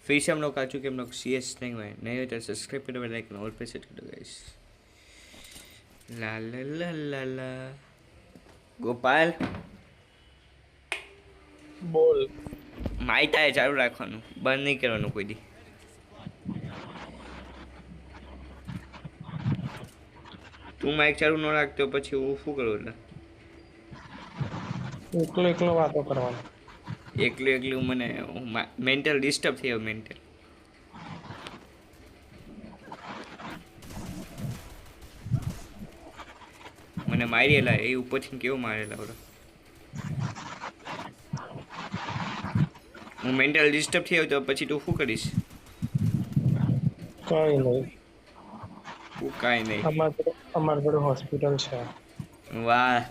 फिर से हम लोग आ चुके हैं हम लोग सी एस नहीं हुए नहीं हो तो सब्सक्राइब करो बेल आइकन ऑल पे सेट कर दो गाइस ला ला ला ला ला ગોપાલ બોલ માઈ તારે ચાલુ રાખવાનું બંધ નહીં કરવાનું કોઈ દી તું માઇક ચાલુ ન રાખતો પછી હું શું કરું એકલો એકલો વાતો કરવાની એકલું એકલું મને મેન્ટલ ડિસ્ટર્બ થયો મેન્ટલ મને મારેલા એ ઉપરથી કેવું મારેલા ઓલો હું મેન્ટલ ડિસ્ટર્બ થયો તો પછી તું શું કરીશ કઈ નહીં હું કાંઈ નહીં અમારા જોડે હોસ્પિટલ છે વાહ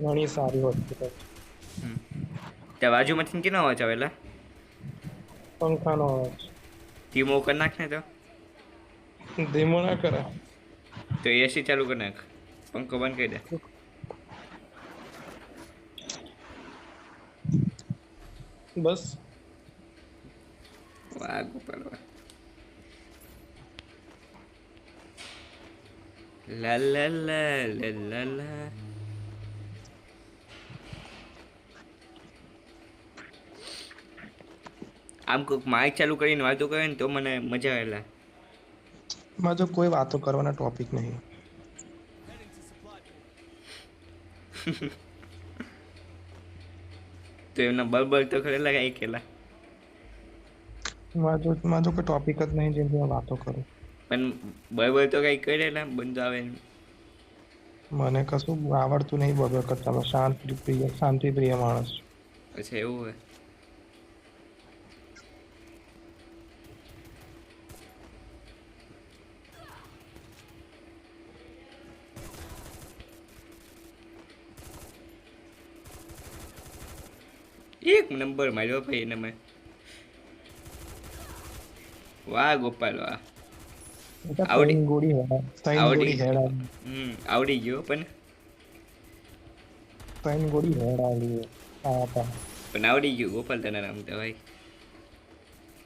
ઘણી સારી હોસ્પિટલ ત્યાં બાજુમાંથી કેના અવાજ આવેલા પંખાનો અવાજ ધીમો કરી નાખ ને તો ધીમો ના કરે તો એસી ચાલુ કરી નાખ પંખો બંધ કરી દે બસ વાહ ગોપાલ વાહ લા લા લા લા લા લા આમ કોઈક માઇક ચાલુ કરીને વાતો કરે ને તો મને મજા આવેલા માં જો કોઈ વાતો કરવાના ટોપિક નહીં તો એમના બળબળ તો કરેલા કઈ કેલા માં જો કોઈ ટોપિક જ નહીં જેમ હું વાતો કરું પણ બળબળ તો કઈ કરેલા બંધ આવે મને કશું આવડતું નહીં બગર કરતા શાંતિ પ્રિય માણસ અચ્છા એવું હોય એક નંબર માર્યો ભાઈ એને મેં વાહ ગોપાલ વાહ આવડી ગયો પણ આવડી ગયું ગોપાલ તને રમતા ભાઈ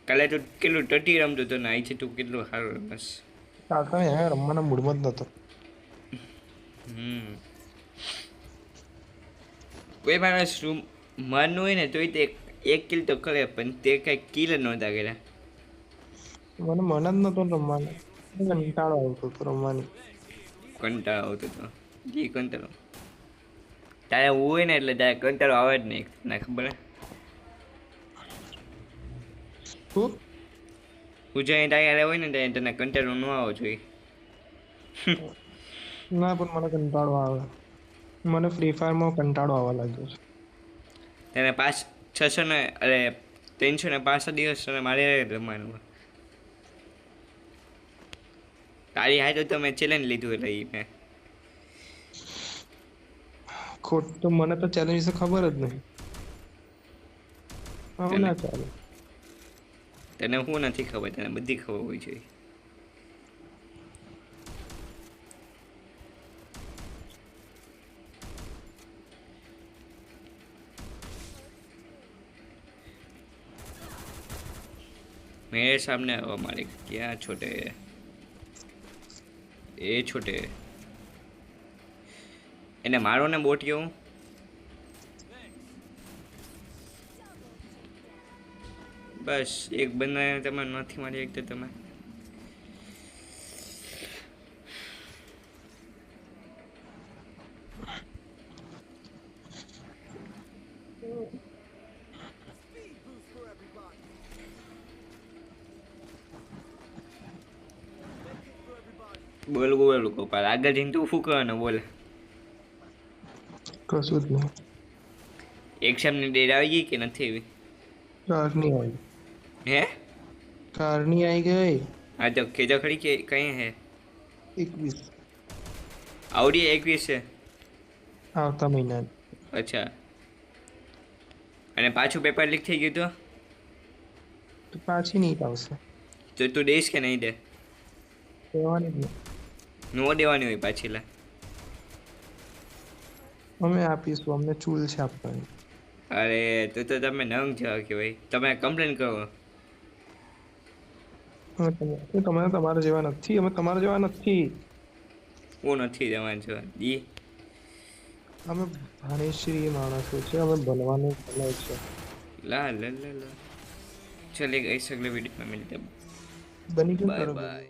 કાલે તું કેટલું ટટી રમતો હતો ને અહીં છે તું કેટલું સારું રમસ રમવાના મૂડમાં જ નતો કોઈ માણસ મન હોય ને તોય તે એક કિલ તો કરે પણ તે કઈ કિલ જ નહોતા કર્યા મને મન જ નતો રમવાનો કંટાળો આવતો હતો રમવાની કંટાળો આવતો હતો જી કંટાળો તારે હોય ને એટલે તારે કંટાળો આવે જ નહીં તને ખબર હું જઈને તારે હોય ને ત્યારે તને કંટાળો ન આવવો જોઈએ ના પણ મને કંટાળો આવે મને ફ્રી ફાયરમાં કંટાળો આવવા લાગ્યો છે તેને 600 ને અરે 365 દિવસ મારે રમવાનું તારી હાથે તો મેં ચેલેન્જ લીધું એટલે મેં ખોટ તો મને તો ચેલેન્જ વિશે ખબર જ નહીં આવું ના ચાલે તને હું નથી ખબર તને બધી ખબર હોય છે मेरे सामने आओ मालिक क्या छोटे એ છોટે એને મારો ને બોટિયો બસ એક બંદા તમે નથી મારી એક તો તમે બોલ બોલ ગોપાલ આગળ જઈને તું શું કરવાનું બોલ કશું જ નહીં એક્ઝામની ડેટ આવી ગઈ કે નથી આવી કારની આવી હે કારની આવી ગઈ હા તો ખેજો ખરી કે કઈ હે 21 આવડી 21 છે આવતા મહિના અચ્છા અને પાછું પેપર લીક થઈ ગયું તો પાછી નહીં આવશે તો તું દઈશ કે નહીં દે દેવાની જ નહીં નો દેવાની હોય પાછી લા અમે આપીશું અમને ચૂલ છે આપવાની અરે તો તમે નંગ છો કે ભાઈ તમે કમ્પ્લેન કરો. તમે તમારા જેવા નથી, અમે તમારા જેવા નથી. હું નથી જવાનું છો દી. અમે ભાણેશ્રી માણસો છે, અમે બનવાનું ભલે છે. લા લા લા લા. चलिए इस अगले वीडियो में मिलते हैं. बनी क्यों बाय करो बाय.